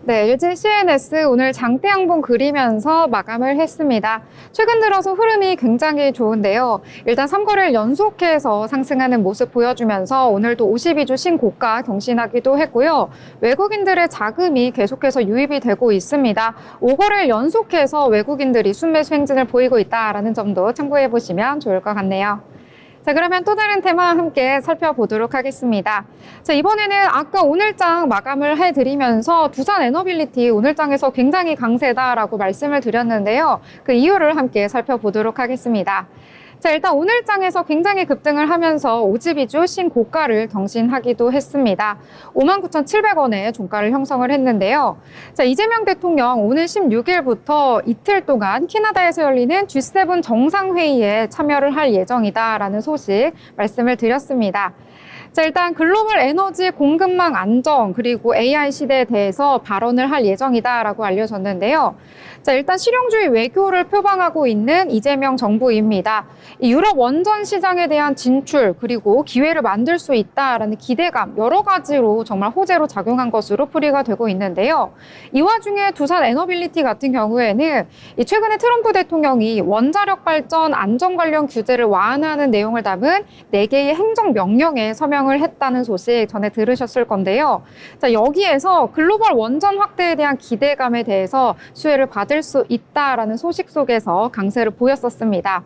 네, LG CNS 오늘 장대 양봉 그리면서 마감을 했습니다. 최근 들어서 흐름이 굉장히 좋은데요. 일단 3거래일 연속해서 상승하는 모습 보여주면서 오늘도 52주 신고가 경신하기도 했고요. 외국인들의 자금이 계속해서 유입이 되고 있습니다. 5거래일 연속해서 외국인들이 순매수 행진을 보이고 있다는 점도 참고해 보시면 좋을 것 같네요. 자, 그러면 또 다른 테마 함께 살펴보도록 하겠습니다. 자, 이번에는 아까 오늘장 마감을 해드리면서 두산 에너빌리티 오늘장에서 굉장히 강세다라고 말씀을 드렸는데요. 그 이유를 함께 살펴보도록 하겠습니다. 자, 일단 오늘 장에서 굉장히 급등을 하면서 오지비주 신고가를 경신하기도 했습니다. 59,700원의 종가를 형성을 했는데요. 자, 이재명 대통령 오늘 16일부터 이틀 동안 캐나다에서 열리는 G7 정상회의에 참여를 할 예정이다라는 소식 말씀을 드렸습니다. 자, 일단 글로벌 에너지 공급망 안정 그리고 AI 시대에 대해서 발언을 할 예정이다라고 알려졌는데요. 자, 일단 실용주의 외교를 표방하고 있는 이재명 정부입니다. 이 유럽 원전 시장에 대한 진출 그리고 기회를 만들 수 있다라는 기대감 여러 가지로 정말 호재로 작용한 것으로 풀이가 되고 있는데요. 이 와중에 두산 에너빌리티 같은 경우에는 이 최근에 트럼프 대통령이 원자력 발전 안전 관련 규제를 완화하는 내용을 담은 4개의 행정명령에 서명을 했다는 소식 전에 들으셨을 건데요. 자, 여기에서 글로벌 원전 확대에 대한 기대감에 대해서 수혜를 받을 수 있다라는 소식 속에서 강세를 보였었습니다.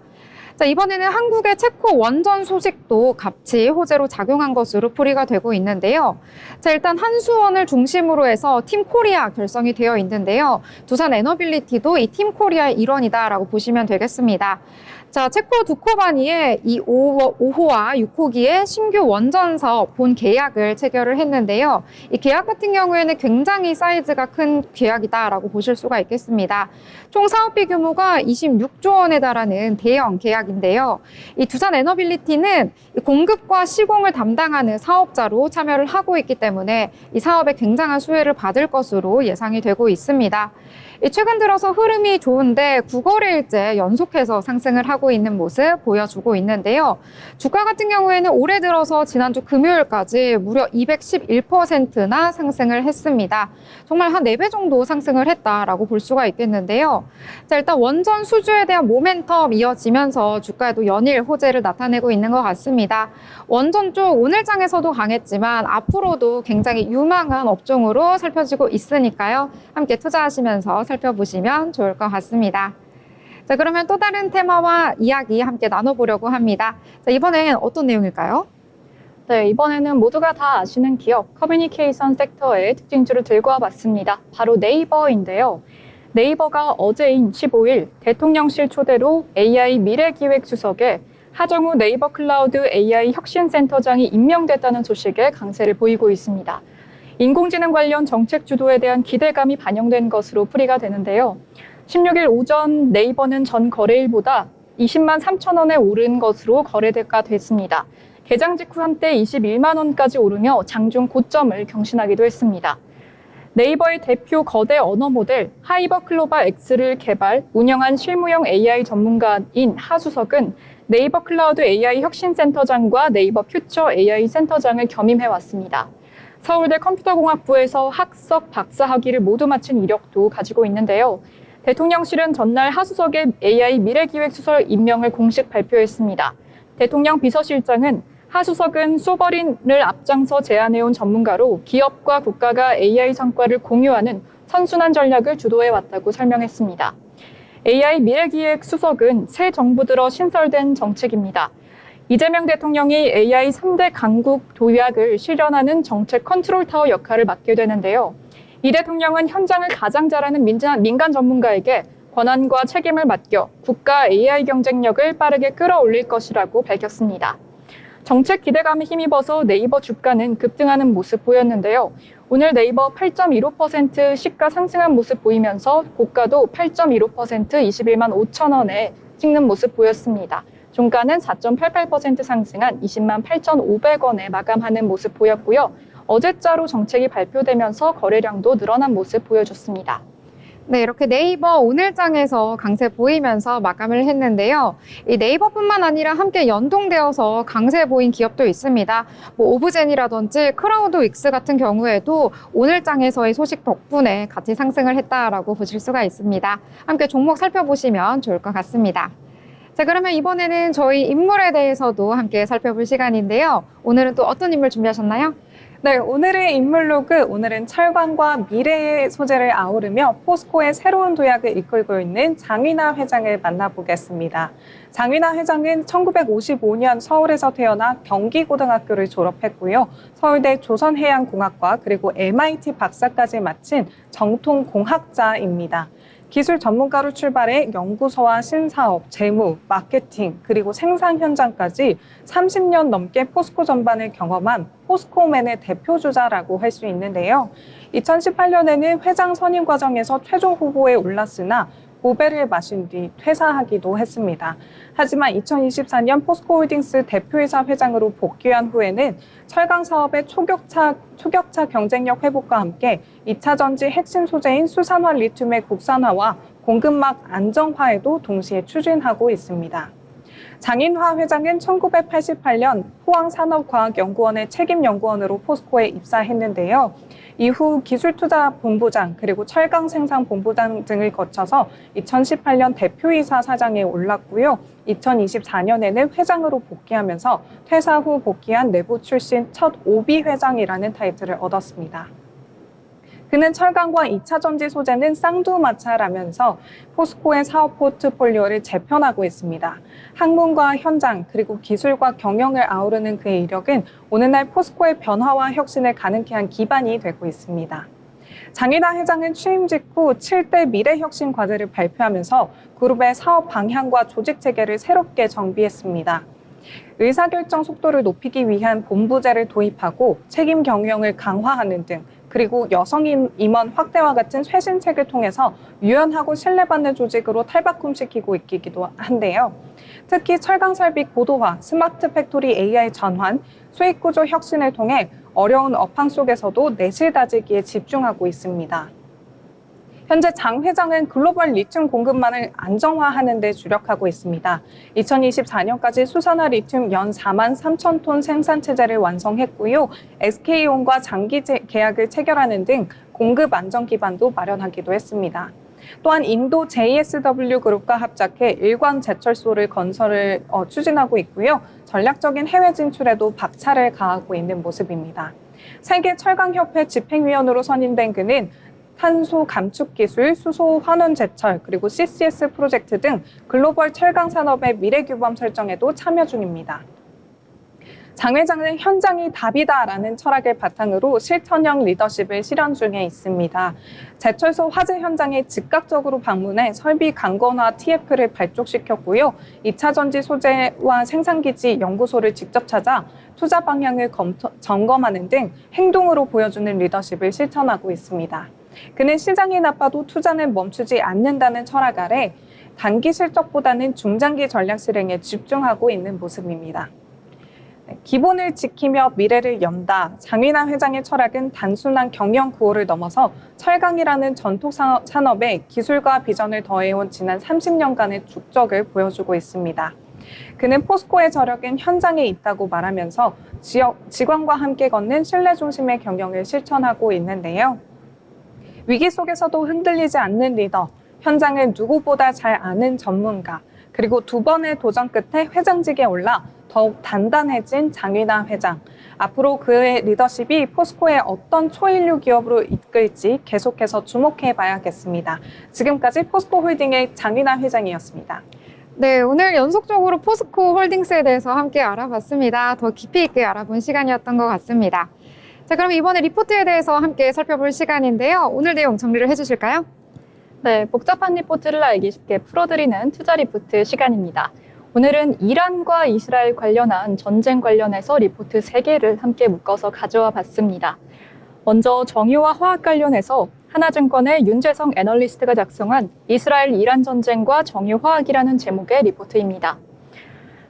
자, 이번에는 한국의 체코 원전 소식도 같이 호재로 작용한 것으로 풀이가 되고 있는데요. 자, 일단 한수원을 중심으로 해서 팀 코리아 결성이 되어 있는데요. 두산 에너빌리티도 이 팀 코리아의 일원이다라고 보시면 되겠습니다. 자, 체코 두코바니에 이 5호와 6호기의 신규 원전 사업 본 계약을 체결을 했는데요. 이 계약 같은 경우에는 굉장히 사이즈가 큰 계약이다라고 보실 수가 있겠습니다. 총 사업비 규모가 26조 원에 달하는 대형 계약인데요. 이 두산 에너빌리티는 공급과 시공을 담당하는 사업자로 참여를 하고 있기 때문에 이 사업에 굉장한 수혜를 받을 것으로 예상이 되고 있습니다. 최근 들어서 흐름이 좋은데 9거래일째 연속해서 상승을 하고 있는 모습 보여주고 있는데요. 주가 같은 경우에는 올해 들어서 지난주 금요일까지 무려 211%나 상승을 했습니다. 정말 한 4배 정도 상승을 했다라고 볼 수가 있겠는데요. 자, 일단 원전 수주에 대한 모멘텀 이어지면서 주가에도 연일 호재를 나타내고 있는 것 같습니다. 원전 쪽 오늘 장에서도 강했지만 앞으로도 굉장히 유망한 업종으로 살펴지고 있으니까요. 함께 투자하시면서 살펴보시면 좋을 것 같습니다. 자, 그러면 또 다른 테마와 이야기 함께 나눠보려고 합니다. 자, 이번엔 어떤 내용일까요? 네, 이번에는 모두가 다 아시는 기업 커뮤니케이션 섹터의 특징주를 들고 와봤습니다. 바로 네이버인데요. 네이버가 어제인 15일 대통령실 초대로 AI 미래기획수석에 하정우 네이버 클라우드 AI 혁신센터장이 임명됐다는 소식에 강세를 보이고 있습니다. 인공지능 관련 정책 주도에 대한 기대감이 반영된 것으로 풀이가 되는데요. 16일 오전 네이버는 전 거래일보다 20만 3천 원에 오른 것으로 거래가 됐습니다. 개장 직후 한때 21만 원까지 오르며 장중 고점을 경신하기도 했습니다. 네이버의 대표 거대 언어 모델 하이버 클로바 X를 개발, 운영한 실무용 AI 전문가인 하수석은 네이버 클라우드 AI 혁신센터장과 네이버 퓨처 AI 센터장을 겸임해왔습니다. 서울대 컴퓨터공학부에서 학석 박사 학위를 모두 마친 이력도 가지고 있는데요. 대통령실은 전날 하수석의 AI 미래기획수석 임명을 공식 발표했습니다. 대통령 비서실장은 하수석은 소버린을 앞장서 제안해온 전문가로 기업과 국가가 AI 성과를 공유하는 선순환 전략을 주도해왔다고 설명했습니다. AI 미래기획수석은 새 정부 들어 신설된 정책입니다. 이재명 대통령이 AI 3대 강국 도약을 실현하는 정책 컨트롤 타워 역할을 맡게 되는데요. 이 대통령은 현장을 가장 잘하는 민간 전문가에게 권한과 책임을 맡겨 국가 AI 경쟁력을 빠르게 끌어올릴 것이라고 밝혔습니다. 정책 기대감에 힘입어서 네이버 주가는 급등하는 모습 보였는데요. 오늘 네이버 8.15% 시가 상승한 모습 보이면서 고가도 8.15% 21만 5천 원에 찍는 모습 보였습니다. 종가는 4.88% 상승한 20만 8,500원에 마감하는 모습 보였고요. 어제자로 정책이 발표되면서 거래량도 늘어난 모습 보여줬습니다. 네, 이렇게 네이버 오늘장에서 강세 보이면서 마감을 했는데요. 이 네이버뿐만 아니라 함께 연동되어서 강세 보인 기업도 있습니다. 오브젠이라든지 크라우드윅스 같은 경우에도 오늘장에서의 소식 덕분에 같이 상승을 했다라고 보실 수가 있습니다. 함께 종목 살펴보시면 좋을 것 같습니다. 자, 그러면 이번에는 저희 인물에 대해서도 함께 살펴볼 시간인데요. 오늘은 또 어떤 인물 준비하셨나요? 네, 오늘의 인물로그, 오늘은 철강과 미래의 소재를 아우르며 포스코의 새로운 도약을 이끌고 있는 장윤아 회장을 만나보겠습니다. 장윤아 회장은 1955년 서울에서 태어나 경기고등학교를 졸업했고요. 서울대 조선해양공학과 그리고 MIT 박사까지 마친 정통공학자입니다. 기술 전문가로 출발해 연구소와 신사업, 재무, 마케팅, 그리고 생산 현장까지 30년 넘게 포스코 전반을 경험한 포스코맨의 대표주자라고 할 수 있는데요. 2018년에는 회장 선임 과정에서 최종 후보에 올랐으나 보배를 마신 뒤 퇴사하기도 했습니다. 하지만 2024년 포스코홀딩스 대표이사 회장으로 복귀한 후에는 철강 사업의 초격차 경쟁력 회복과 함께 2차 전지 핵심 소재인 수산화 리튬의 국산화와 공급망 안정화에도 동시에 추진하고 있습니다. 장인화 회장은 1988년 포항산업과학연구원의 책임연구원으로 포스코에 입사했는데요. 이후 기술투자본부장 그리고 철강생산본부장 등을 거쳐서 2018년 대표이사 사장에 올랐고요. 2024년에는 회장으로 복귀하면서 퇴사 후 복귀한 내부 출신 첫 오비 회장이라는 타이틀을 얻었습니다. 그는 철강과 2차 전지 소재는 쌍두마차라면서 포스코의 사업 포트폴리오를 재편하고 있습니다. 학문과 현장 그리고 기술과 경영을 아우르는 그의 이력은 오늘날 포스코의 변화와 혁신을 가능케 한 기반이 되고 있습니다. 장인하 회장은 취임 직후 7대 미래혁신 과제를 발표하면서 그룹의 사업 방향과 조직 체계를 새롭게 정비했습니다. 의사결정 속도를 높이기 위한 본부제를 도입하고 책임 경영을 강화하는 등 그리고 여성 임원 확대와 같은 쇄신책을 통해서 유연하고 신뢰받는 조직으로 탈바꿈시키고 있기도 한데요. 특히 철강 설비 고도화, 스마트 팩토리 AI 전환, 수익 구조 혁신을 통해 어려운 업황 속에서도 내실 다지기에 집중하고 있습니다. 현재 장 회장은 글로벌 리튬 공급망을 안정화하는 데 주력하고 있습니다. 2024년까지 수산화 리튬 연 4만 3천 톤 생산 체제를 완성했고요. SK온과 장기 계약을 체결하는 등 공급 안정 기반도 마련하기도 했습니다. 또한 인도 JSW 그룹과 합작해 일관 제철소를 건설을 추진하고 있고요. 전략적인 해외 진출에도 박차를 가하고 있는 모습입니다. 세계 철강협회 집행위원으로 선임된 그는 탄소 감축 기술, 수소 환원 제철, 그리고 CCS 프로젝트 등 글로벌 철강 산업의 미래 규범 설정에도 참여 중입니다. 장 회장은 현장이 답이다라는 철학을 바탕으로 실천형 리더십을 실현 중에 있습니다. 제철소 화재 현장에 즉각적으로 방문해 설비 강건화 TF를 발족시켰고요. 2차 전지 소재와 생산기지 연구소를 직접 찾아 투자 방향을 점검하는 등 행동으로 보여주는 리더십을 실천하고 있습니다. 그는 시장이 나빠도 투자는 멈추지 않는다는 철학 아래 단기 실적보다는 중장기 전략 실행에 집중하고 있는 모습입니다. 기본을 지키며 미래를 연다. 장인하 회장의 철학은 단순한 경영 구호를 넘어서 철강이라는 전통 산업에 기술과 비전을 더해온 지난 30년간의 축적을 보여주고 있습니다. 그는 포스코의 저력은 현장에 있다고 말하면서 직원과 함께 걷는 신뢰 중심의 경영을 실천하고 있는데요. 위기 속에서도 흔들리지 않는 리더, 현장을 누구보다 잘 아는 전문가, 그리고 두 번의 도전 끝에 회장직에 올라 더욱 단단해진 장인하 회장. 앞으로 그의 리더십이 포스코의 어떤 초인류 기업으로 이끌지 계속해서 주목해 봐야겠습니다. 지금까지 포스코홀딩의 장인하 회장이었습니다. 네, 오늘 연속적으로 포스코 홀딩스에 대해서 함께 알아봤습니다. 더 깊이 있게 알아본 시간이었던 것 같습니다. 자, 그럼 이번에 리포트에 대해서 함께 살펴볼 시간인데요. 오늘 내용 정리를 해주실까요? 네, 복잡한 리포트를 알기 쉽게 풀어드리는 투자 리포트 시간입니다. 오늘은 이란과 이스라엘 관련한 전쟁 관련해서 리포트 3개를 함께 묶어서 가져와 봤습니다. 먼저 정유와 화학 관련해서 하나증권의 윤재성 애널리스트가 작성한 이스라엘-이란 전쟁과 정유화학이라는 제목의 리포트입니다.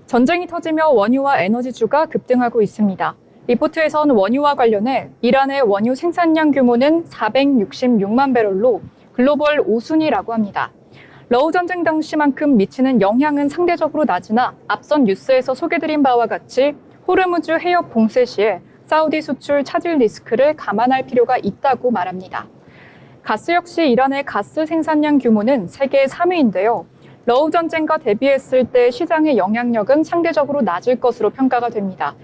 전쟁이 터지며 원유와 에너지주가 급등하고 있습니다. 리포트에선 원유와 관련해 이란의 원유 생산량 규모는 466만 배럴로 글로벌 5순위라고 합니다. 러우 전쟁 당시만큼 미치는 영향은 상대적으로 낮으나 앞선 뉴스에서 소개드린 바와 같이 호르무즈 해협 봉쇄 시에 사우디 수출 차질 리스크를 감안할 필요가 있다고 말합니다. 가스 역시 이란의 가스 생산량 규모는 세계 3위인데요. 러우 전쟁과 대비했을 때 시장의 영향력은 상대적으로 낮을 것으로 평가가 됩니다.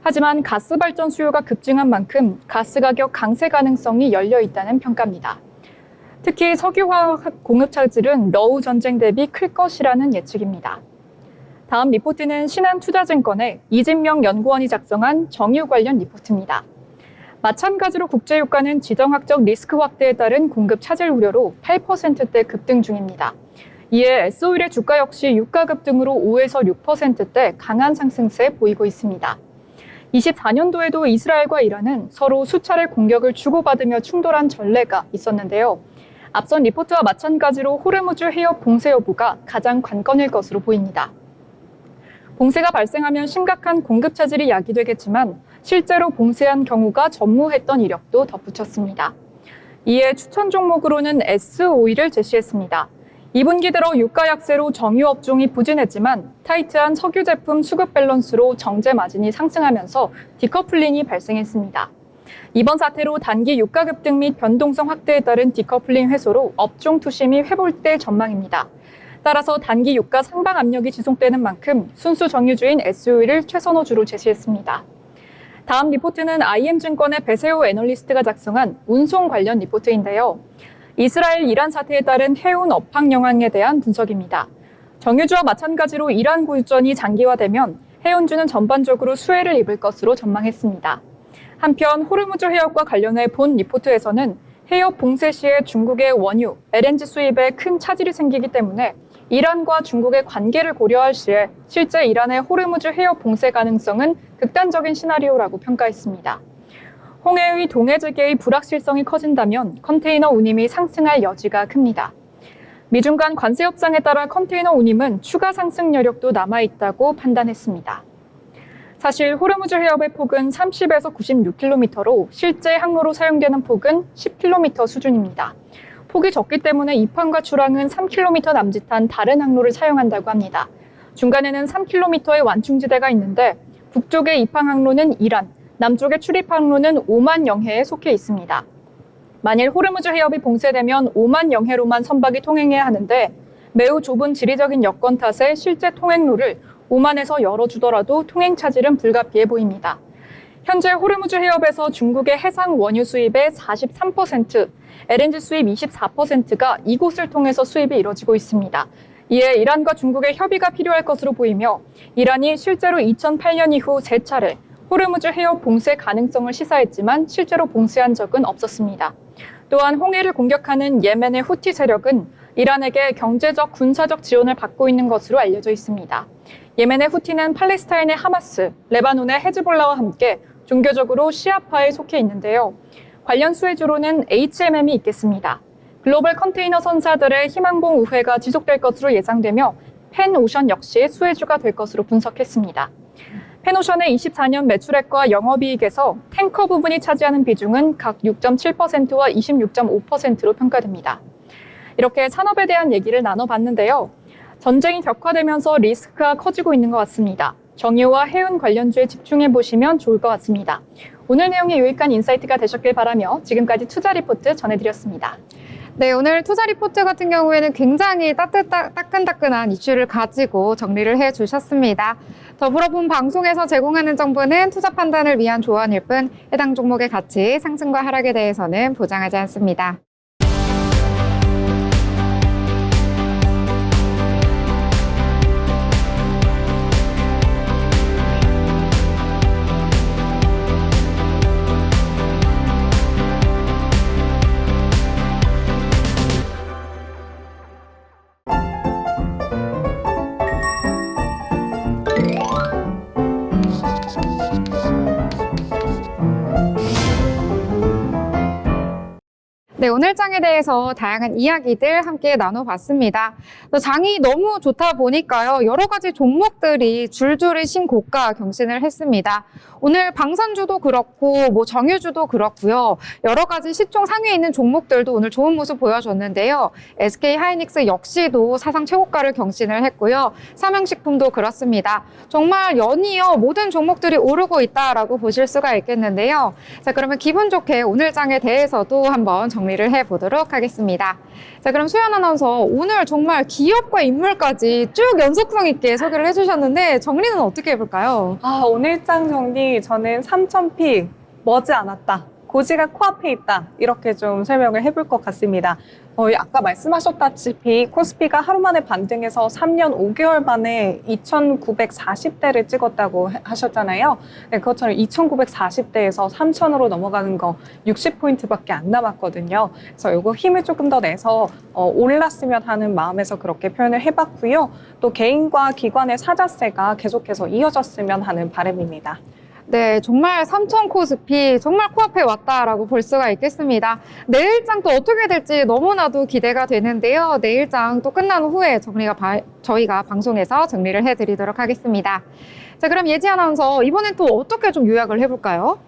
하지만 가스 발전 수요가 급증한 만큼 가스 가격 강세 가능성이 열려 있다는 평가입니다. 특히 석유화학 공급 차질은 러우 전쟁 대비 클 것이라는 예측입니다. 다음 리포트는 신한투자증권의 이진명 연구원이 작성한 정유 관련 리포트입니다. 마찬가지로 국제유가는 지정학적 리스크 확대에 따른 공급 차질 우려로 8%대 급등 중입니다. 이에 S-오일의 주가 역시 유가 급등으로 5에서 6%대 강한 상승세 보이고 있습니다. 24년도에도 이스라엘과 이란은 서로 수차례 공격을 주고받으며 충돌한 전례가 있었는데요. 앞선 리포트와 마찬가지로 호르무즈 해협 봉쇄 여부가 가장 관건일 것으로 보입니다. 봉쇄가 발생하면 심각한 공급 차질이 야기되겠지만 실제로 봉쇄한 경우가 전무했던 이력도 덧붙였습니다. 이에 추천 종목으로는 S-오일을 제시했습니다. 2분기 들어 유가 약세로 정유 업종이 부진했지만 타이트한 석유 제품 수급 밸런스로 정제 마진이 상승하면서 디커플링이 발생했습니다. 이번 사태로 단기 유가 급등 및 변동성 확대에 따른 디커플링 해소로 업종 투심이 회복될 전망입니다. 따라서 단기 유가 상방 압력이 지속되는 만큼 순수 정유주인 S-오일을 최선호주로 제시했습니다. 다음 리포트는 IM증권의 배세호 애널리스트가 작성한 운송 관련 리포트인데요. 이스라엘 이란 사태에 따른 해운 업황 영향에 대한 분석입니다. 정유주와 마찬가지로 이란 고유전이 장기화되면 해운주는 전반적으로 수혜를 입을 것으로 전망했습니다. 한편 호르무즈 해협과 관련해 본 리포트에서는 해협 봉쇄 시에 중국의 원유, LNG 수입에 큰 차질이 생기기 때문에 이란과 중국의 관계를 고려할 시에 실제 이란의 호르무즈 해협 봉쇄 가능성은 극단적인 시나리오라고 평가했습니다. 홍해의 동해지계의 불확실성이 커진다면 컨테이너 운임이 상승할 여지가 큽니다. 미중 간 관세 협상에 따라 컨테이너 운임은 추가 상승 여력도 남아있다고 판단했습니다. 사실 호르무즈 해협의 폭은 30에서 96km로 실제 항로로 사용되는 폭은 10km 수준입니다. 폭이 적기 때문에 입항과 출항은 3km 남짓한 다른 항로를 사용한다고 합니다. 중간에는 3km의 완충지대가 있는데 북쪽의 입항 항로는 이란, 남쪽의 출입 항로는 오만 영해에 속해 있습니다. 만일 호르무즈 해협이 봉쇄되면 오만 영해로만 선박이 통행해야 하는데 매우 좁은 지리적인 여건 탓에 실제 통행로를 오만에서 열어주더라도 통행 차질은 불가피해 보입니다. 현재 호르무즈 해협에서 중국의 해상 원유 수입의 43%, LNG 수입 24%가 이곳을 통해서 수입이 이뤄지고 있습니다. 이에 이란과 중국의 협의가 필요할 것으로 보이며 이란이 실제로 2008년 이후 3차례 호르무즈 해협 봉쇄 가능성을 시사했지만 실제로 봉쇄한 적은 없었습니다. 또한 홍해를 공격하는 예멘의 후티 세력은 이란에게 경제적, 군사적 지원을 받고 있는 것으로 알려져 있습니다. 예멘의 후티는 팔레스타인의 하마스, 레바논의 헤즈볼라와 함께 종교적으로 시아파에 속해 있는데요. 관련 수혜주로는 HMM이 있겠습니다. 글로벌 컨테이너 선사들의 희망봉 우회가 지속될 것으로 예상되며 펜오션 역시 수혜주가 될 것으로 분석했습니다. 펜오션의 24년 매출액과 영업이익에서 탱커 부분이 차지하는 비중은 각 6.7%와 26.5%로 평가됩니다. 이렇게 산업에 대한 얘기를 나눠봤는데요. 전쟁이 격화되면서 리스크가 커지고 있는 것 같습니다. 정유와 해운 관련주에 집중해 보시면 좋을 것 같습니다. 오늘 내용이 유익한 인사이트가 되셨길 바라며 지금까지 투자 리포트 전해드렸습니다. 네, 오늘 투자 리포트 같은 경우에는 굉장히 따끈따끈한 이슈를 가지고 정리를 해주셨습니다. 더불어 본 방송에서 제공하는 정보는 투자 판단을 위한 조언일 뿐 해당 종목의 가치, 상승과 하락에 대해서는 보장하지 않습니다. 네, 오늘 장에 대해서 다양한 이야기들 함께 나눠봤습니다. 장이 너무 좋다 보니까요, 여러 가지 종목들이 줄줄이 신고가 경신을 했습니다. 오늘 방산주도 그렇고, 정유주도 그렇고요. 여러 가지 시총 상위에 있는 종목들도 오늘 좋은 모습 보여줬는데요. SK 하이닉스 역시도 사상 최고가를 경신을 했고요. 삼양식품도 그렇습니다. 정말 연이어 모든 종목들이 오르고 있다라고 보실 수가 있겠는데요. 자, 그러면 기분 좋게 오늘 장에 대해서도 한번 정리를 해보도록 하겠습니다. 자, 그럼 수연 아나운서, 오늘 정말 기업과 인물까지 쭉 연속성 있게 소개를 해주셨는데 정리는 어떻게 해볼까요? 오늘 장 정리 저는 3,000픽 머지 않았다. 고지가 코앞에 있다. 이렇게 좀 설명을 해볼 것 같습니다. 아까 말씀하셨다시피 코스피가 하루 만에 반등해서 3년 5개월 만에 2,940대를 찍었다고 하셨잖아요. 네, 그것처럼 2,940대에서 3,000으로 넘어가는 거 60포인트밖에 안 남았거든요. 그래서 이거 힘을 조금 더 내서 올랐으면 하는 마음에서 그렇게 표현을 해봤고요. 또 개인과 기관의 사자세가 계속해서 이어졌으면 하는 바람입니다. 네, 정말 삼천 코스피 정말 코앞에 왔다라고 볼 수가 있겠습니다. 내일장 또 어떻게 될지 너무나도 기대가 되는데요. 내일장 또 끝난 후에 저희가 방송에서 정리를 해드리도록 하겠습니다. 자, 그럼 예지 아나운서 이번엔 또 어떻게 좀 요약을 해볼까요?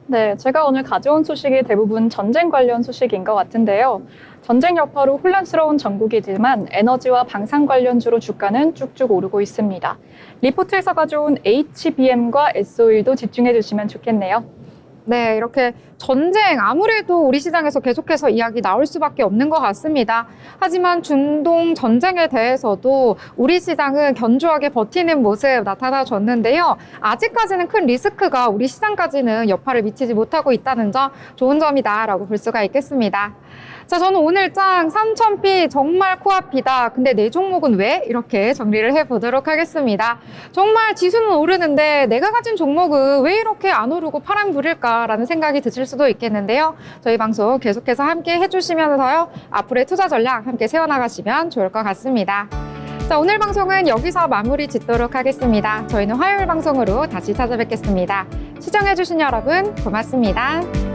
네, 제가 오늘 가져온 소식이 대부분 전쟁 관련 소식인 것 같은데요. 전쟁 여파로 혼란스러운 전국이지만 에너지와 방산 관련주로 주가는 쭉쭉 오르고 있습니다. 리포트에서 가져온 HBM과 S-OIL도 집중해 주시면 좋겠네요. 네, 이렇게 전쟁 아무래도 우리 시장에서 계속해서 이야기 나올 수밖에 없는 것 같습니다. 하지만 중동 전쟁에 대해서도 우리 시장은 견조하게 버티는 모습 나타나줬는데요. 아직까지는 큰 리스크가 우리 시장까지는 여파를 미치지 못하고 있다는 점 좋은 점이다라고 볼 수가 있겠습니다. 자, 저는 오늘 장 3,000피 정말 코앞이다. 근데 내 종목은 왜? 이렇게 정리를 해보도록 하겠습니다. 정말 지수는 오르는데 내가 가진 종목은 왜 이렇게 안 오르고 파란 불일까라는 생각이 드실 수도 있겠는데요. 저희 방송 계속해서 함께 해주시면서요. 앞으로의 투자 전략 함께 세워나가시면 좋을 것 같습니다. 자, 오늘 방송은 여기서 마무리 짓도록 하겠습니다. 저희는 화요일 방송으로 다시 찾아뵙겠습니다. 시청해주신 여러분 고맙습니다.